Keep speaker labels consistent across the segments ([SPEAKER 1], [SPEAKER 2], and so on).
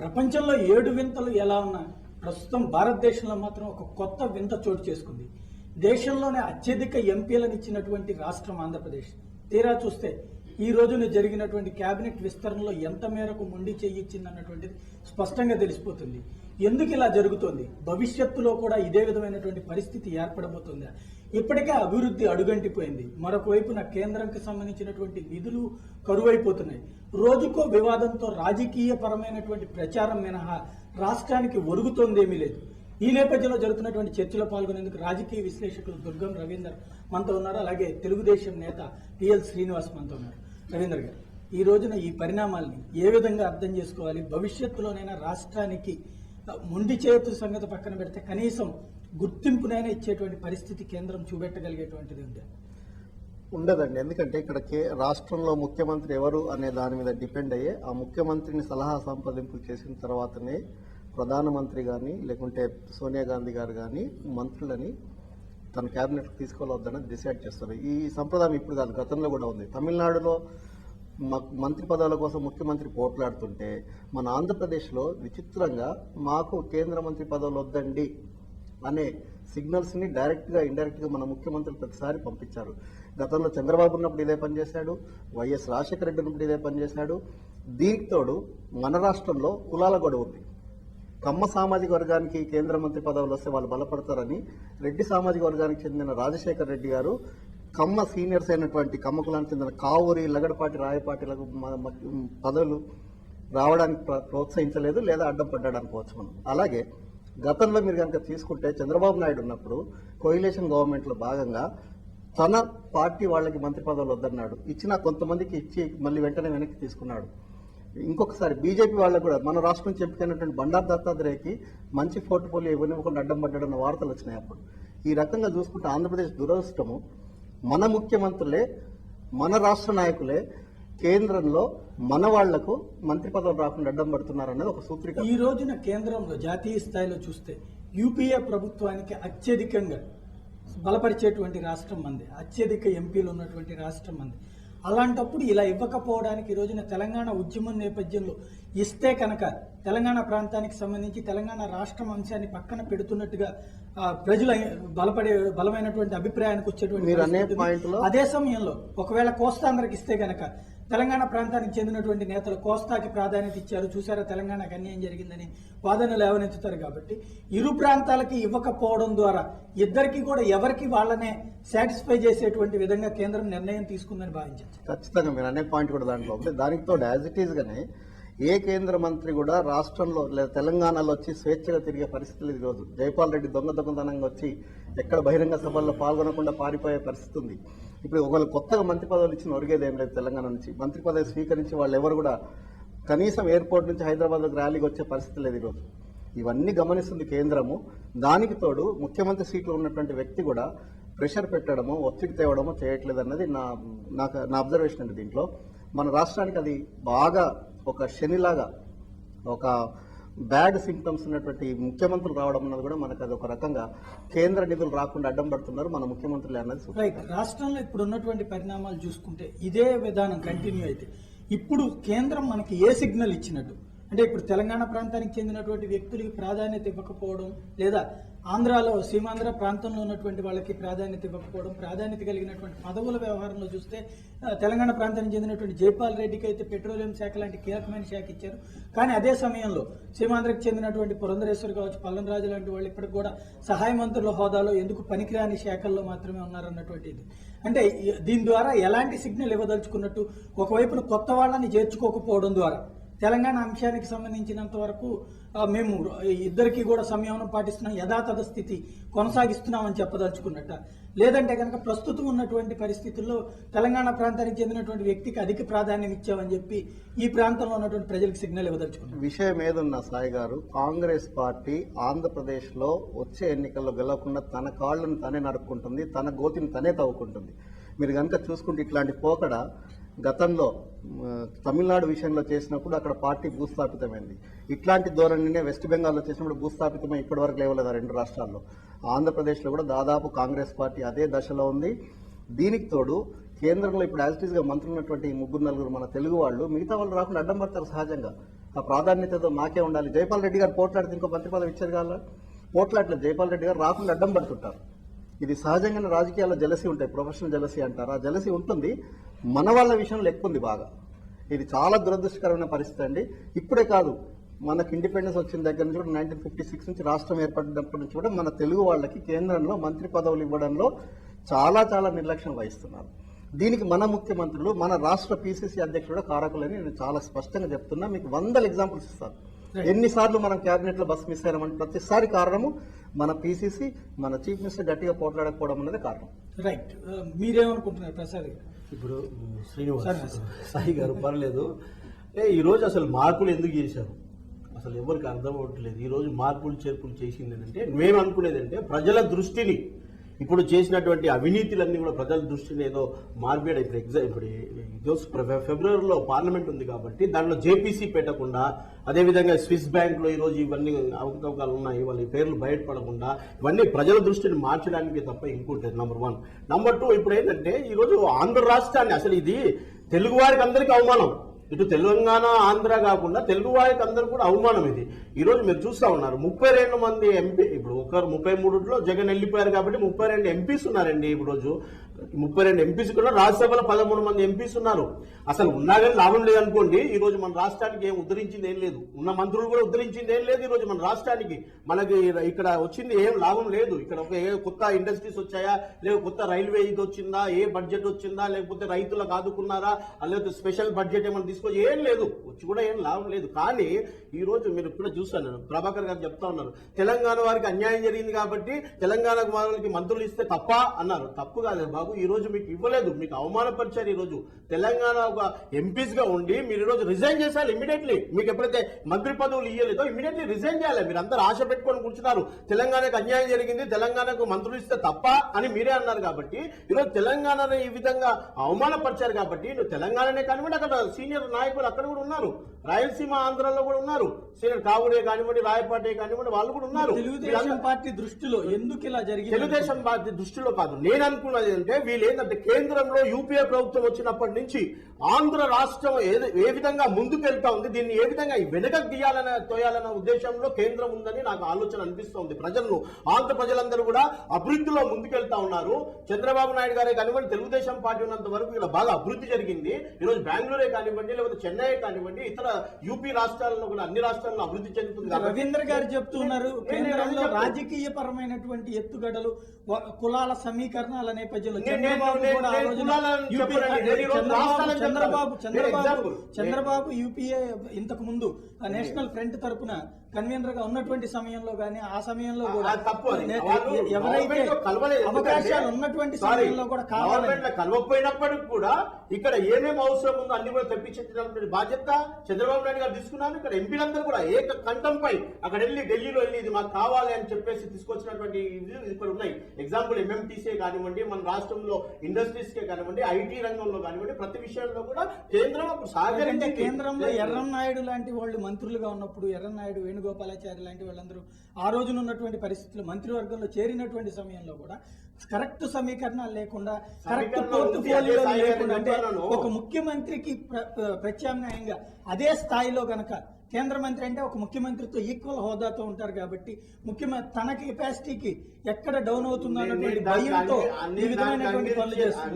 [SPEAKER 1] ప్రపంచంలో 7 వింతలు ఎలా ఉన్నా ప్రస్తుతం భారతదేశంలో మాత్రం ఒక కొత్త వింత చోటు చేసుకుంది. దేశంలోనే అత్యధిక ఎంపీలను ఇచ్చినటువంటి రాష్ట్రం ఆంధ్రప్రదేశ్. తీరా చూస్తే ఈ రోజున జరిగినటువంటి కేబినెట్ విస్తరణలో ఎంత మేరకు మొండి చేయించిందన్నటువంటిది స్పష్టంగా తెలిసిపోతుంది. ఎందుకు ఇలా జరుగుతోంది, భవిష్యత్తులో కూడా ఇదే విధమైనటువంటి పరిస్థితి ఏర్పడబోతుందా? ఇప్పటికే అభివృద్ధి అడుగంటిపోయింది. మరొక వైపున కేంద్రంకి సంబంధించినటువంటి నిధులు కరువైపోతున్నాయి. రోజుకో వివాదంతో రాజకీయ పరమైనటువంటి ప్రచారం మినహా రాష్ట్రానికి ఒరుగుతోందేమీ లేదు. ఈ నేపథ్యంలో జరుగుతున్నటువంటి చర్చలో పాల్గొనేందుకు రాజకీయ విశ్లేషకులు దుర్గం రవీందర్ మనతో ఉన్నారు. అలాగే తెలుగుదేశం నేత టిఎల్ శ్రీనివాస్ మనతో ఉన్నారు. రవీందర్ గారు, ఈ రోజున ఈ పరిణామాల్ని ఏ విధంగా అర్థం చేసుకోవాలి? భవిష్యత్తులోనైనా రాష్ట్రానికి మొండి చేతు సంగతి పక్కన పెడితే కనీసం గుర్తింపునైనా ఇచ్చేటువంటి పరిస్థితి కేంద్రం చూపెట్టగలిగేటువంటిది ఉంది?
[SPEAKER 2] ఉండదండి. ఎందుకంటే ఇక్కడ రాష్ట్రంలో ముఖ్యమంత్రి ఎవరు అనే దాని మీద డిపెండ్ అయ్యే ఆ ముఖ్యమంత్రిని సలహా సంప్రదింపులు చేసిన తర్వాతనే ప్రధానమంత్రి కానీ లేకుంటే సోనియా గాంధీ గారు కానీ మంత్రులని తన క్యాబినెట్కి తీసుకోవద్దని డిసైడ్ చేస్తారు. ఈ సంప్రదాయం ఇప్పుడు కాదు, గతంలో కూడా ఉంది. తమిళనాడులో మంత్రి పదవుల కోసం ముఖ్యమంత్రి పోట్లాడుతుంటే మన ఆంధ్రప్రదేశ్లో విచిత్రంగా మాకు కేంద్ర మంత్రి పదవులు వద్దండి అనే సిగ్నల్స్ని డైరెక్ట్గా ఇండైరెక్ట్గా మన ముఖ్యమంత్రి ప్రతిసారి పంపించారు. గతంలో చంద్రబాబు ఉన్నప్పుడు ఇదే పనిచేశాడు, వైఎస్ రాజశేఖర రెడ్డి ఉన్నప్పుడు ఇదే పనిచేశాడు. దీనికి తోడు మన రాష్ట్రంలో కులాల గొడవ ఉంది. కమ్మ సామాజిక వర్గానికి కేంద్ర మంత్రి పదవులు వస్తే వాళ్ళు బలపడతారని రెడ్డి సామాజిక వర్గానికి చెందిన రాజశేఖర రెడ్డి గారు కమ్మ సీనియర్స్ అయినటువంటి కమ్మ కులానికి చెందిన కావూరి, లగడపాటి, రాయపాటిలకు పదవులు రావడానికి ప్రోత్సహించలేదు లేదా అడ్డం పడ్డాడు అనుకోవచ్చు మనం. అలాగే గతంలో మీరు కనుక తీసుకుంటే చంద్రబాబు నాయుడు ఉన్నప్పుడు కోయిలేషన్ గవర్నమెంట్లో భాగంగా తన పార్టీ వాళ్ళకి మంత్రి పదవులు వద్దన్నాడు. ఇచ్చిన కొంతమందికి ఇచ్చి మళ్ళీ వెంటనే వెనక్కి తీసుకున్నాడు. ఇంకొకసారి బీజేపీ వాళ్ళకు కూడా మన రాష్ట్రం నుంచి ఎంపికైనటువంటి బండారు దత్తాత్రేయకి మంచి పోర్ట్ఫోలియో ఇవ్వనివ్వకుండా అడ్డం పడ్డాడన్న వార్తలు వచ్చినాయి అప్పుడు. ఈ రకంగా చూసుకుంటే ఆంధ్రప్రదేశ్ దురదృష్టము, మన ముఖ్యమంత్రులే మన రాష్ట్ర నాయకులే కేంద్రంలో మన వాళ్లకు మంత్రి పదవులు రాకుండా అడ్డం పడుతున్నారనేది ఒక సూత్రీకరణ.
[SPEAKER 1] ఈ రోజున కేంద్రంలో జాతీయ స్థాయిలో చూస్తే యూపీఏ ప్రభుత్వానికి అత్యధికంగా బలపరిచేటువంటి రాష్ట్రం మంది, అత్యధిక ఎంపీలు ఉన్నటువంటి రాష్ట్రం మంది. అలాంటప్పుడు ఇలా ఇవ్వకపోవడానికి ఈ రోజున తెలంగాణ ఉద్యమం నేపథ్యంలో ఇస్తే కనుక తెలంగాణ ప్రాంతానికి సంబంధించి తెలంగాణ రాష్ట్రం అంశాన్ని పక్కన పెడుతున్నట్టుగా ప్రజలు బలమైనటువంటి అభిప్రాయానికి వచ్చేటువంటి అదే సమయంలో ఒకవేళ కోస్తాంధ్రకి ఇస్తే కనుక తెలంగాణ ప్రాంతానికి చెందినటువంటి నేతలు కోస్తాకి ప్రాధాన్యత ఇచ్చారు, చూసారా తెలంగాణకు అన్యాయం జరిగిందని వాదనలు లేవనెత్తుతారు. కాబట్టి ఇరు ప్రాంతాలకి ఇవ్వకపోవడం ద్వారా ఇద్దరికి కూడా ఎవరికి వాళ్ళనే సాటిస్ఫై చేసేటువంటి విధంగా కేంద్రం నిర్ణయం తీసుకుందని భావించవచ్చు.
[SPEAKER 2] ఖచ్చితంగా మీరు అనే పాయింట్ కూడా దాంట్లో ఉంది. దానితో యాజ్ ఇట్ ఈస్ గానే ఏ కేంద్ర మంత్రి కూడా రాష్ట్రంలో లేదా తెలంగాణలో వచ్చి స్వేచ్ఛగా తిరిగే పరిస్థితులు ఈ రోజు. జైపాల్ రెడ్డి దొంగతనంగా వచ్చి ఎక్కడ బహిరంగ సభల్లో పాల్గొనకుండా పారిపోయే పరిస్థితి ఉంది. ఇప్పుడు ఒకళ్ళు కొత్తగా మంత్రి పదవులు ఇచ్చిన ఒరిగేది ఏం లేదు. తెలంగాణ నుంచి మంత్రి పదవి స్వీకరించి వాళ్ళు ఎవరు కూడా కనీసం ఎయిర్పోర్ట్ నుంచి హైదరాబాద్కి ర్యాలీకి వచ్చే పరిస్థితి లేదు ఈరోజు. ఇవన్నీ గమనిస్తుంది కేంద్రము. దానికి తోడు ముఖ్యమంత్రి సీట్లో ఉన్నటువంటి వ్యక్తి కూడా ప్రెషర్ పెట్టడము, ఒత్తిడి తేవడము చేయట్లేదు అన్నది నా అబ్జర్వేషన్ అండి. దీంట్లో మన రాష్ట్రానికి అది బాగా ఒక శనిలాగా ఒక బ్యాడ్ సింప్టమ్స్ ఉన్నటువంటి ముఖ్యమంత్రులు రావడం అన్నది కూడా మనకు అది ఒక రకంగా కేంద్ర నిధులు రాకుండా అడ్డం పడుతున్నారు మన ముఖ్యమంత్రులు అన్నది.
[SPEAKER 1] రైట్. రాష్ట్రంలో ఇప్పుడు ఉన్నటువంటి పరిణామాలు చూసుకుంటే ఇదే విధానం కంటిన్యూ అయితే ఇప్పుడు కేంద్రం మనకి ఏ సిగ్నల్ ఇచ్చినట్టు? అంటే ఇప్పుడు తెలంగాణ ప్రాంతానికి చెందినటువంటి వ్యక్తులకి ప్రాధాన్యత ఇవ్వకపోవడం, లేదా ఆంధ్రాలో సీమాంధ్ర ప్రాంతంలో ఉన్నటువంటి వాళ్ళకి ప్రాధాన్యత ఇవ్వకపోవడం, ప్రాధాన్యత కలిగినటువంటి పదవుల వ్యవహారంలో చూస్తే తెలంగాణ ప్రాంతానికి చెందినటువంటి జైపాల్ రెడ్డికి అయితే పెట్రోలియం శాఖ లాంటి కీలకమైన శాఖ ఇచ్చారు. కానీ అదే సమయంలో సీమాంధ్రకు చెందినటువంటి పురంధరేశ్వర్ కావచ్చు, పల్లం రాజు లాంటి వాళ్ళు ఇప్పటికి కూడా సహాయ మంత్రుల హోదాలో ఎందుకు పనికిరాని శాఖల్లో మాత్రమే ఉన్నారన్నటువంటిది. అంటే దీని ద్వారా ఎలాంటి సిగ్నల్ ఇవ్వదలుచుకున్నట్టు? ఒకవైపున కొత్త వాళ్ళని చేర్చుకోకపోవడం ద్వారా తెలంగాణ అంశానికి సంబంధించినంత వరకు మేము ఇద్దరికి కూడా సంయమనం పాటిస్తున్నాం, యథాతథ స్థితి కొనసాగిస్తున్నామని చెప్పదలుచుకున్నట్ట, లేదంటే కనుక ప్రస్తుతం ఉన్నటువంటి పరిస్థితుల్లో తెలంగాణ ప్రాంతానికి చెందినటువంటి వ్యక్తికి అధిక ప్రాధాన్యం ఇచ్చామని చెప్పి ఈ ప్రాంతంలో ఉన్నటువంటి ప్రజలకు సిగ్నల్ ఇవ్వదలుచుకున్నాం.
[SPEAKER 2] విషయం ఏదున్నా సాయి గారు, కాంగ్రెస్ పార్టీ ఆంధ్రప్రదేశ్లో వచ్చే ఎన్నికల్లో గెలవకుండా తన కాళ్ళను తనే నరుక్కుంటుంది, తన గోతిని తనే తవ్వుకుంటుంది. మీరు కనుక చూసుకుంటే ఇట్లాంటి పోకడ గతంలో తమిళనాడు విషయంలో చేసినప్పుడు అక్కడ పార్టీ భూస్థాపితమైంది. ఇట్లాంటి ధోరణినే వెస్ట్ బెంగాల్లో చేసినప్పుడు భూస్థాపితమై ఇప్పటివరకు లేవలేదు రెండు రాష్ట్రాల్లో. ఆంధ్రప్రదేశ్లో కూడా దాదాపు కాంగ్రెస్ పార్టీ అదే దశలో ఉంది. దీనికి తోడు కేంద్రంలో ఇప్పుడు యాజిటీస్గా మంత్రులు ఉన్నటువంటి 3-4 మన తెలుగు వాళ్ళు మిగతా వాళ్ళు రాకుండా అడ్డం పడతారు సహజంగా. ఆ ప్రాధాన్యతతో మాకే ఉండాలి. జైపాల్ రెడ్డి గారు పోట్లాడితే ఇంకో మంత్రి పదవి ఇచ్చారు కదా, పోట్లాడలేదు. జైపాల్ రెడ్డి గారు రాకుండా అడ్డం పడుతుంటారు. ఇది సహజంగానే రాజకీయాల్లో జలసి ఉంటాయి, ప్రొఫెషనల్ జలసి అంటారు. ఆ జలసి ఉంటుంది, మన వాళ్ళ విషయంలో ఎక్కువ ఉంది బాగా. ఇది చాలా దురదృష్టకరమైన పరిస్థితి అండి. ఇప్పుడే కాదు, మనకు ఇండిపెండెన్స్ వచ్చిన దగ్గర నుంచి కూడా 1956 నుంచి రాష్ట్రం ఏర్పడినప్పటి నుంచి కూడా మన తెలుగు వాళ్ళకి కేంద్రంలో మంత్రి పదవులు ఇవ్వడంలో చాలా చాలా నిర్లక్ష్యం వహిస్తున్నారు. దీనికి మన ముఖ్యమంత్రులు, మన రాష్ట్ర పిసిసి అధ్యక్షుడు కారకులని నేను చాలా స్పష్టంగా చెప్తున్నా. మీకు 100 ఎగ్జాంపుల్స్ ఇస్తాను. ఎన్నిసార్లు మనం క్యాబినెట్ లో బస్ మిస్ అయ్యామంటే ప్రతిసారి కారణము మన పిసిసి, మన చీఫ్ మినిస్టర్ గట్టిగా పోట్లాడకపోవడం అనేది కారణం.
[SPEAKER 1] రైట్, మీరేమనుకుంటున్నారు ప్రసాద్ గారు?
[SPEAKER 3] ఇప్పుడు శ్రీనివాస్ సాయి గారు పర్లేదు. ఈ రోజు అసలు మార్పులు ఎందుకు చేశారు అసలు ఎవరికి అర్థం అవ్వట్లేదు. ఈ రోజు మార్పులు చేర్పులు చేసింది అంటే మేము అనుకునేది అంటే ప్రజల దృష్టిని, ఇప్పుడు చేసినటువంటి అవినీతులన్నీ కూడా ప్రజల దృష్టిని ఏదో మార్పేడు. ఇప్పుడు ఫిబ్రవరిలో పార్లమెంట్ ఉంది కాబట్టి దాంట్లో జేపీసీ పెట్టకుండా, అదేవిధంగా స్విస్ బ్యాంక్ లో ఈ రోజు ఇవన్నీ అవకతవకాలు ఉన్నాయి, వాళ్ళ పేర్లు బయటపడకుండా ఇవన్నీ ప్రజల దృష్టిని మార్చడానికి తప్ప ఇంకోటి నంబర్ 1. నంబర్ 2, ఇప్పుడు ఏంటంటే ఈ రోజు ఆంధ్ర రాష్ట్రాన్ని అసలు ఇది తెలుగు వారికి అందరికీ అవమానం. ఇటు తెలంగాణ ఆంధ్ర కాకుండా తెలుగు వారికి అందరూ కూడా అవమానం ఇది. ఈ రోజు మీరు చూస్తా ఉన్నారు 32 మంది ఎంపీ, ఇప్పుడు ఒకరు 33లో జగన్ వెళ్ళిపోయారు కాబట్టి 32 ఎంపీస్ ఉన్నారండి. ఇప్పుడు రోజు 32 ఎంపీస్ కూడా రాజ్యసభలో 13 మంది ఎంపీస్ ఉన్నారు. అసలు ఉన్నా కానీ లాభం లేదనుకోండి. ఈ రోజు మన రాష్ట్రానికి ఏం ఉద్ధరించింది ఏం లేదు, ఉన్న మంత్రులు కూడా ఉద్ధరించింది ఏం లేదు. ఈ రోజు మన రాష్ట్రానికి మనకి ఇక్కడ వచ్చింది ఏం లాభం లేదు. ఇక్కడ ఒక కొత్త ఇండస్ట్రీస్ వచ్చాయా, లేదా కొత్త రైల్వే ఇది వచ్చిందా, ఏ బడ్జెట్ వచ్చిందా, లేకపోతే రైతులకు ఆదుకున్నారా, లేకపోతే స్పెషల్ బడ్జెట్ ఏమైనా తీసుకొచ్చి ఏం లేదు, వచ్చి కూడా ఏం లాభం లేదు. కానీ ఈ రోజు మీరు ఇప్పుడు చూస్తాను, ప్రభాకర్ గారు చెప్తా ఉన్నారు తెలంగాణ వారికి అన్యాయం జరిగింది కాబట్టి తెలంగాణ వారికి మంత్రులు ఇస్తే తప్ప అన్నారు. తప్పు కాదు బాబు, ఈ రోజు మీకు ఇవ్వలేదు, మీకు అవమానపరిచారు. ఈ రోజు తెలంగాణ ఒక ఎంపీస్ గా ఉండి మీరు ఈ రోజు రిజైన్ చేశారు ఇమీడియట్లీ. మీకు ఎప్పుడైతే మంత్రి పదవులు ఇవ్వలేదో ఇమీడియట్లీ రిజైన్ చేయాలి. మీరు అందరూ ఆశ పెట్టుకొని కూర్చున్నారు, తెలంగాణకు అన్యాయం జరిగింది, తెలంగాణకు మంత్రులు ఇస్తే తప్ప అని మీరే అన్నారు. కాబట్టి ఈరోజు తెలంగాణను ఈ విధంగా అవమానపరిచారు కాబట్టి నువ్వు తెలంగాణనే కానివ్వండి, అక్కడ సీనియర్ నాయకులు అక్కడ కూడా ఉన్నారు, రాయలసీమ ఆంధ్రాలో కూడా ఉన్నారు, సీనియర్ కావుడే కానివ్వండి, రాయపాటి కానివ్వండి, వాళ్ళు కూడా ఉన్నారు.
[SPEAKER 1] తెలుగుదేశం పార్టీ దృష్టిలో ఎందుకు ఇలా జరిగింది?
[SPEAKER 3] తెలుగుదేశం పార్టీ దృష్టిలో కాదు, నేను అనుకున్నది అంటే వీళ్ళు ఏంటంటే కేంద్రంలో యూపీఏ ప్రభుత్వం వచ్చినప్పటి నుంచి ఆంధ్ర రాష్ట్రం ఏ విధంగా ముందుకెళ్తా ఉంది, దీన్ని ఏ విధంగా వెనకకు తోయాలన్న ఉద్దేశంలో కేంద్రం ఉందని నాకు ఆలోచన అనిపిస్తోంది. ప్రజలను, ఆంధ్ర ప్రజలందరూ కూడా అభివృద్ధిలో ముందుకెళ్తా ఉన్నారు. చంద్రబాబు నాయుడు గారే కానివ్వండి, తెలుగుదేశం పార్టీ ఉన్నంత వరకు ఇలా బాగా అభివృద్ధి జరిగింది. ఈరోజు బెంగళూరే కానివ్వండి, లేకపోతే చెన్నై కానివ్వండి, ఇతర యూపీ రాష్ట్రాల్లో కూడా అన్ని రాష్ట్రాల్లో అభివృద్ధి చెందుతుంది.
[SPEAKER 1] రవీంద్ర గారు చెప్తున్నారు కేంద్రంలో రాజకీయ పరమైనటువంటి ఎత్తుగడలు, కులాల సమీకరణాల నేపథ్యంలో చంద్రబాబు యూపీఏ ఇంతకు ముందు నేషనల్ ఫ్రంట్ తరపున కన్వీనర్ గా ఉన్నటువంటి సమయంలో గానీ, ఆ సమయంలో కూడా ఎవరైతే అవకాశాలు ఉన్నటువంటి సమయంలో కూడా
[SPEAKER 3] కలవకపోయినప్పటికి కూడా ఇక్కడ ఏమేమి అవసరం ఉందో అన్ని కూడా తెప్పించేటువంటి బాధ్యత చంద్రబాబు నాయుడు గారు తీసుకున్నారు. ఇక్కడ ఎంపీలందరూ కూడా ఏక కంఠంపై అక్కడ వెళ్ళి ఢిల్లీలో వెళ్ళి ఇది మాకు కావాలి అని చెప్పేసి తీసుకొచ్చినటువంటి ఇక్కడ ఉన్నాయి. ఎగ్జాంపుల్ ఎంఎంటీసీ కానివ్వండి, మన రాష్ట్రంలో ఇండస్ట్రీస్ కే కానివ్వండి, ఐటీ రంగంలో కానివ్వండి, ప్రతి విషయంలో కూడా కేంద్రం
[SPEAKER 1] సహకరించే. కేంద్రంలో ఎర్రన్నాయుడు లాంటి వాళ్ళు మంత్రులుగా ఉన్నప్పుడు, ఎర్రన్నాయుడు, వేణుగోపాలాచారి లాంటి వాళ్ళందరూ ఆ రోజున ఉన్నటువంటి పరిస్థితులు మంత్రివర్గంలో చేరినటువంటి సమయంలో కూడా కరెక్ట్ సమీకరణాలు లేకుండా, కరెక్ట్ పోర్ట్ఫోలియో లేకుండా, అంటే ఒక ముఖ్యమంత్రికి ప్రత్యామ్నాయంగా అదే స్థాయిలో గనక కేంద్ర మంత్రి అంటే ఒక ముఖ్యమంత్రితో ఈక్వల్ హోదాతో ఉంటారు కాబట్టి ముఖ్యమంత్రి తన కెపాసిటీకి ఎక్కడ డౌన్ అవుతుందో అన్నటువంటి భయంతో ఈ విధమైనటువంటి పనులు
[SPEAKER 3] చేస్తున్నారు.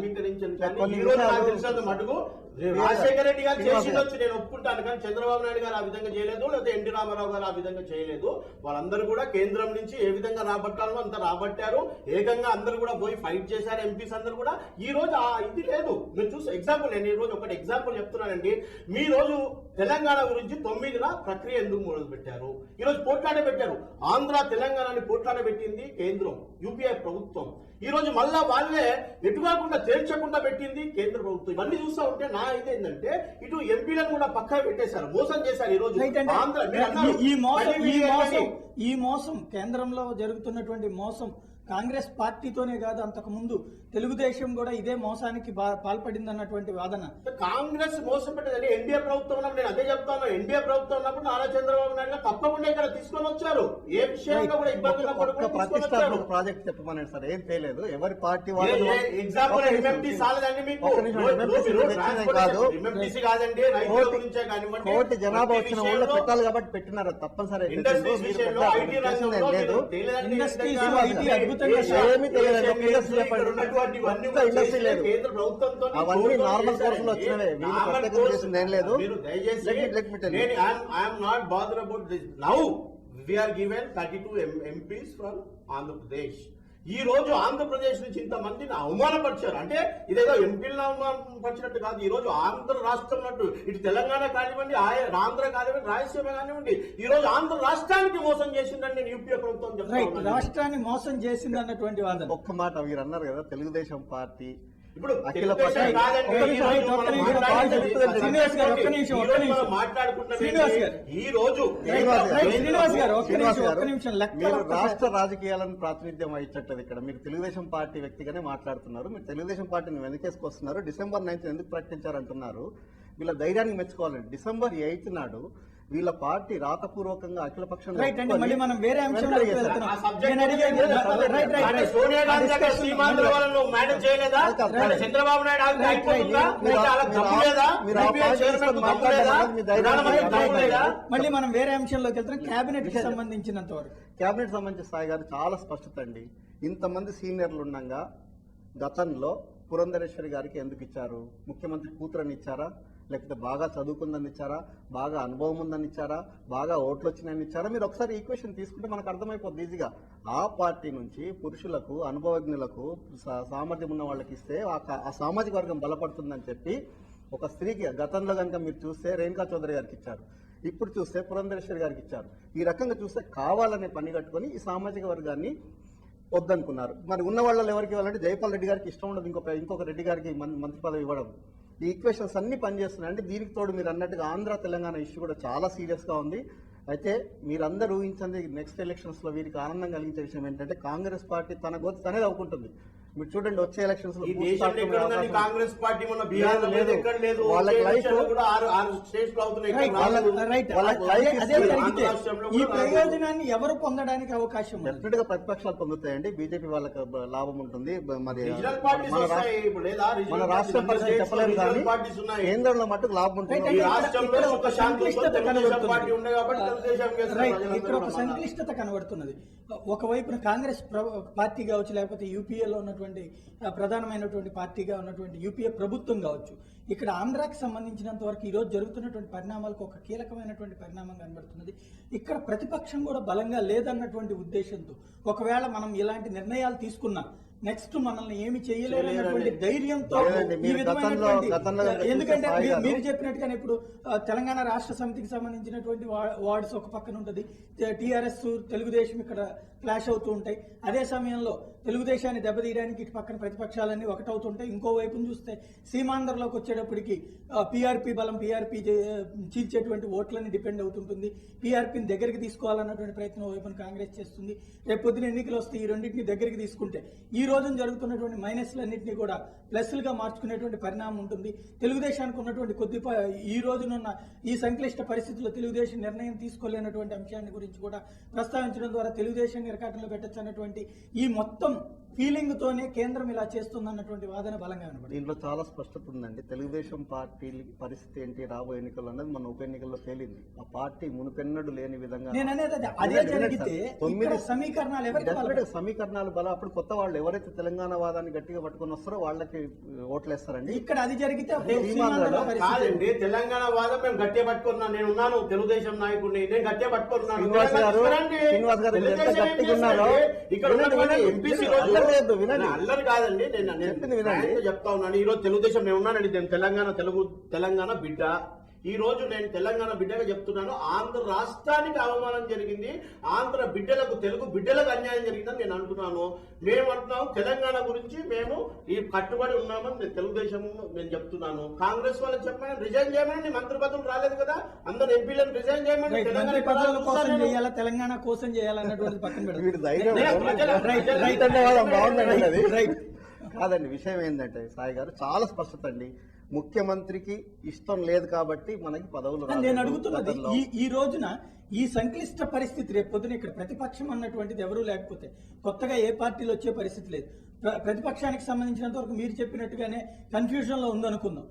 [SPEAKER 3] రాజశేఖర రెడ్డి గారు చేసిండొచ్చు, నేను ఒప్పుకుంటాను. కానీ చంద్రబాబు నాయుడు గారు ఆ విధంగా చేయలేదు, లేకపోతే ఎన్టీ రామారావు గారు ఆ విధంగా చేయలేదు. వాళ్ళందరూ కూడా కేంద్రం నుంచి ఏ విధంగా రాబట్టాలో అంత రాబట్టారు. ఏకంగా అందరూ కూడా పోయి ఫైట్ చేశారు. ఎంపీస్ అందరూ కూడా. ఈ రోజు ఇది లేదు. మీరు చూసి ఎగ్జాంపుల్, నేను ఈ రోజు ఒకటి ఎగ్జాంపుల్ చెప్తున్నానండి. మీ రోజు తెలంగాణ గురించి 9న ప్రక్రియ ఎందుకు మొదలు పెట్టారు? ఈ రోజు పోట్లాడే పెట్టారు. ఆంధ్ర తెలంగాణని పోట్లాడే పెట్టింది కేంద్రం, యూపీఏ ప్రభుత్వం. ఈ రోజు మళ్ళా వాళ్ళే ఎటుకాకుండా తేల్చకుండా పెట్టింది కేంద్ర ప్రభుత్వం. ఇవన్నీ చూస్తా ఉంటే నా అయితే ఏంటంటే ఇటు ఎంపీలను కూడా పక్కా పెట్టేశారు, మోసం చేశారు. ఈ రోజు ఈ
[SPEAKER 1] మోసం కేంద్రంలో జరుగుతున్నటువంటి మోసం కాంగ్రెస్ పార్టీతోనే కాదు, అంతకు ముందు తెలుగుదేశం కూడా ఇదే మోసానికి పాల్పడింది అన్నటువంటి వాదన.
[SPEAKER 3] కాంగ్రెస్ మోసపడ్డదని ఎన్డీఏ ప్రభుత్వం ఉన్నప్పుడు నేను అదే చెప్తాను. ఎన్డీఏ ప్రభుత్వం ఉన్నప్పుడు నారా చంద్రబాబు నాయుడు గారు తప్పకుండా ఇక్కడ తీసుకొని వచ్చారు. ఏ విషయంలో కూడా ఇబ్బందులు
[SPEAKER 2] ప్రతిష్టాత్మక ప్రాజెక్ట్ చెప్పమని సార్ ఏం చేయలేదు. ఎవరి పార్టీ వాళ్ళు
[SPEAKER 3] ఎగ్జాంపుల్ ఎంఎంటీ సాలదండి మీకు
[SPEAKER 2] కాదు,
[SPEAKER 3] ఎంఎంటీసీ కాదండి, రైతుల గురించే కానివ్వండి,
[SPEAKER 2] కోటి జనాభా వచ్చిన వాళ్ళు పెట్టాలి కాబట్టి పెట్టినారు. తప్పనిసరి
[SPEAKER 3] ఇండస్ట్రీస్ విషయంలో ఐటీ రంగంలో
[SPEAKER 2] లేదు.
[SPEAKER 1] ఇండస్ట్రీస్ ఐటీ అద్భుతంగా
[SPEAKER 2] ఏమీ తెలియదు. ఇండస్ట్రీ ఇండస్ట్రీ లేదు.
[SPEAKER 3] కేంద్ర ప్రభుత్వంతో
[SPEAKER 2] అవన్నీ నార్మల్ కోర్సులో వచ్చినవే. వీళ్ళు ప్రత్యేకంగా చేసింది ఏం లేదు.
[SPEAKER 3] మీరు దయచేసి I'm not bother about this. Now we are given 32 MPs from Andhra Pradesh. ఈ రోజు ఆంధ్రప్రదేశ్ నుంచి ఇంతమందిని అవమానపరిచారు అంటే ఇదేదో ఎంపీలను అవమానపరిచినట్టు కాదు. ఈ రోజు ఆంధ్ర రాష్ట్రం అన్నట్టు ఇటు తెలంగాణ కానివ్వండి, ఆంధ్ర కానివ్వండి, రాయలసీమ కానివ్వండి, ఈ రోజు ఆంధ్ర రాష్ట్రానికి మోసం చేసిందని నేను యూపీఏ ప్రభుత్వం చెప్తాను.
[SPEAKER 1] రాష్ట్రాన్ని మోసం చేసింది అన్నటువంటి వాదన.
[SPEAKER 2] ఒక్క మాట మీరు అన్నారు కదా, తెలుగుదేశం పార్టీ
[SPEAKER 3] ఇప్పుడు
[SPEAKER 2] అఖిల మీరు రాష్ట్ర రాజకీయాలను ప్రాతినిధ్యం వహించట్లేదు. ఇక్కడ మీరు తెలుగుదేశం పార్టీ వ్యక్తిగానే మాట్లాడుతున్నారు. మీరు తెలుగుదేశం పార్టీని వెనకేసుకొస్తున్నారు. December 9th ఎందుకు ప్రకటించారంటున్నారు. వీళ్ళ ధైర్యాన్ని మెచ్చుకోవాలండి. December 8th నాడు వీళ్ళ పార్టీ రాతపూర్వకంగా అఖిలపక్షం
[SPEAKER 1] మళ్ళీ మనం వేరే అంశంలో
[SPEAKER 3] చంద్రబాబు
[SPEAKER 1] మళ్ళీ మనం వేరే అంశంలోకి వెళ్తున్నాం. కేబినెట్ కి సంబంధించినంత వరకు
[SPEAKER 2] కేబినెట్ సంబంధించిన స్థాయి గారు చాలా స్పష్టత అండి. ఇంతమంది సీనియర్లు ఉండగా గతంలో పురంధరేశ్వరి గారికి ఎందుకు ఇచ్చారు? ముఖ్యమంత్రి కూతురని ఇచ్చారా, లేకపోతే బాగా చదువుకుందని ఇచ్చారా, బాగా అనుభవం ఉందని ఇచ్చారా, బాగా ఓట్లు వచ్చినాయని ఇచ్చారా? మీరు ఒకసారి ఈక్వేషన్ తీసుకుంటే మనకు అర్థమైపోద్ది ఈజీగా. ఆ పార్టీ నుంచి పురుషులకు, అనుభవజ్ఞులకు, సామర్థ్యం ఉన్న వాళ్ళకి ఇస్తే ఆ సామాజిక వర్గం బలపడుతుందని చెప్పి ఒక స్త్రీకి గతంలో కనుక మీరు చూస్తే రేణుకా చౌదరి గారికి ఇచ్చారు, ఇప్పుడు చూస్తే పురంధరేశ్వరి గారికి ఇచ్చారు. ఈ రకంగా చూస్తే కావాలనే పని కట్టుకొని ఈ సామాజిక వర్గాన్ని వద్దనుకున్నారు. మరి ఉన్న వాళ్ళలో ఎవరికి ఇవ్వాలంటే జైపాల్ రెడ్డి గారికి ఇష్టం ఉండదు ఇంకొక రెడ్డి గారికి మంత్రి పదవి ఇవ్వడం. ఈ ఈక్వేషన్స్ అన్ని పనిచేస్తున్నాయి. అంటే దీనికి తోడు మీరు అన్నట్టుగా ఆంధ్ర తెలంగాణ ఇష్యూ కూడా చాలా సీరియస్ గా ఉంది. అయితే మీరందరూ ఊహించండి, నెక్స్ట్ ఎలక్షన్స్ లో వీరికి ఆనందం కలిగించే విషయం ఏంటంటే కాంగ్రెస్ పార్టీ తన గొంతు తనే అవుకుంటుంది. మీరు చూడండి వచ్చే ఎలక్షన్స్ లో
[SPEAKER 3] కాంగ్రెస్ పార్టీ మొన్న బీహార్
[SPEAKER 1] ఈ ప్రయోజనాన్ని ఎవరు పొందడానికి అవకాశం
[SPEAKER 2] డెఫినెట్ గా ప్రతిపక్షాలు పొందుతాయండి. బీజేపీ వాళ్ళకి లాభం ఉంటుంది. మరి మన రాష్ట్ర పరిస్థితి చెప్పలేము కానీ కేంద్రంలో మట్టుకు లాభం ఉంటుంది.
[SPEAKER 1] ఇక్కడ ఒక సంక్లిష్టత కనబడుతున్నది. ఒకవైపున కాంగ్రెస్ పార్టీ కావచ్చు, లేకపోతే యూపీఏలో ఉన్నటువంటి ప్రధానమైనటువంటి పార్టీగా ఉన్నటువంటి యూపీఏ ప్రభుత్వం కావచ్చు, ఇక్కడ ఆంధ్రాకి సంబంధించినంత వరకు ఈ రోజు జరుగుతున్నటువంటి పరిణామాలకు ఒక కీలకమైనటువంటి పరిణామం కనబడుతున్నది. ఇక్కడ ప్రతిపక్షం కూడా బలంగా లేదన్నటువంటి ఉద్దేశంతో ఒకవేళ మనం ఇలాంటి నిర్ణయాలు తీసుకున్నా నెక్స్ట్ మనల్ని ఏమి చేయలేనటువంటి ధైర్యంతో ఈ విధమైనటువంటి, ఎందుకంటే మీరు చెప్పినట్టుగానే ఇప్పుడు తెలంగాణ రాష్ట్ర సమితికి సంబంధించినటువంటి వార్డ్స్ ఒక పక్కన ఉంటుంది, టీఆర్ఎస్ తెలుగుదేశం ఇక్కడ క్లాష్ అవుతూ ఉంటాయి. అదే సమయంలో తెలుగుదేశాన్ని దెబ్బతీయడానికి ఇటు పక్కన ప్రతిపక్షాలన్నీ ఒకటవుతుంటాయి. ఇంకో వైపును చూస్తే సీమాంధ్రలోకి వచ్చేటప్పటికి పీఆర్పీ బలం, పీఆర్పీ చీల్చేటువంటి ఓట్లని డిపెండ్ అవుతుంటుంది. పీఆర్పీని దగ్గరికి తీసుకోవాలన్నటువంటి ప్రయత్నం వైపున కాంగ్రెస్ చేస్తుంది. రేపు పొద్దున ఎన్నికలు వస్తే ఈ రెండింటిని దగ్గరికి తీసుకుంటే ఈ రోజున జరుగుతున్నటువంటి మైనస్లన్నింటినీ కూడా ప్లస్లుగా మార్చుకునేటువంటి పరిణామం ఉంటుంది. తెలుగుదేశానికి ఉన్నటువంటి ఈ రోజునున్న ఈ సంక్లిష్ట పరిస్థితుల్లో తెలుగుదేశం నిర్ణయం తీసుకోలేనటువంటి అంశాన్ని గురించి కూడా ప్రస్తావించడం ద్వారా తెలుగుదేశాన్ని ఇరకాటంలో పెట్టచ్చు అన్నటువంటి ఈ మొత్తం ఫీలింగ్ తోనే కేంద్రం ఇలా చేస్తుందన్నటువంటి వాదన బలంగా కనబడింది.
[SPEAKER 2] దీంట్లో చాలా స్పష్టత ఉందండి. తెలుగుదేశం పార్టీ పరిస్థితి ఏంటి రాబోయే ఎన్నికల్లో అన్నది మన ఉప ఎన్నికల్లో తేలింది. ఆ పార్టీ మునుపెన్నడు లేని విధంగా
[SPEAKER 1] నేను అనేది అదే జరిగితే 9
[SPEAKER 2] సమీకరణాలు బలం. అప్పుడు కొత్త వాళ్ళు ఎవరైతే తెలంగాణ వాదాన్ని గట్టిగా పట్టుకుని వస్తారో వాళ్ళకి ఓట్లేస్తారండి.
[SPEAKER 1] ఇక్కడ అది జరిగితే
[SPEAKER 3] కాదండి, తెలంగాణ వాదం మేము గట్టిగా పట్టుకున్నాను. నేను ఉన్నాను తెలుగుదేశం నాయకుడిని, నేను గట్టిగా పట్టుకున్నాను.
[SPEAKER 2] శ్రీనివాస్ గారు ఎంత గట్టిగా ఉన్నారో
[SPEAKER 3] అల్లరి కాదండి, నేను చెప్తా ఉన్నాను. ఈ రోజు తెలుగుదేశం నేను ఉన్నానండి. నేను తెలంగాణ బిడ్డ. ఈ రోజు నేను తెలంగాణ బిడ్డగా చెప్తున్నాను, ఆంధ్ర రాష్ట్రానికి అవమానం జరిగింది, ఆంధ్ర బిడ్డలకు, తెలుగు బిడ్డలకు అన్యాయం జరిగిందని నేను అంటున్నాను. మేము అంటున్నాము తెలంగాణ గురించి మేము ఈ కట్టుబడి ఉన్నామని నేను తెలుగుదేశం నేను చెప్తున్నాను. కాంగ్రెస్ వాళ్ళని చెప్పమని రిజైన్ చేయమని, మంత్రి పదవులు రాలేదు కదా, అందరు ఎంపీలను రిజైన్ చేయమని,
[SPEAKER 1] మంత్రి
[SPEAKER 3] తెలంగాణ
[SPEAKER 1] పదవుల కోసం
[SPEAKER 3] పదవులు
[SPEAKER 1] చేయాలా, తెలంగాణ కోసం చేయాలన్నటువంటి పక్కన పెడతాం.
[SPEAKER 2] వీడి ధైర్యం కాదండి. విషయం ఏంటంటే సాయి గారు చాలా స్పష్టత అండి. ముఖ్యమంత్రికి ఇష్టం లేదు కాబట్టి మనకి పదవులు రాలేదు.
[SPEAKER 1] నేను అడుగుతున్నది
[SPEAKER 2] గతంలో
[SPEAKER 1] ఈ రోజున ఈ సంక్లిష్ట పరిస్థితి రేపు పొద్దున ఇక్కడ ప్రతిపక్షం అన్నటువంటిది ఎవరూ లేకపోతే కొత్తగా ఏ పార్టీలు వచ్చే పరిస్థితి లేదు. ప్రతిపక్షానికి సంబంధించినంత వరకు మీరు చెప్పినట్టుగానే కన్ఫ్యూజన్ లో ఉందనుకుందాం.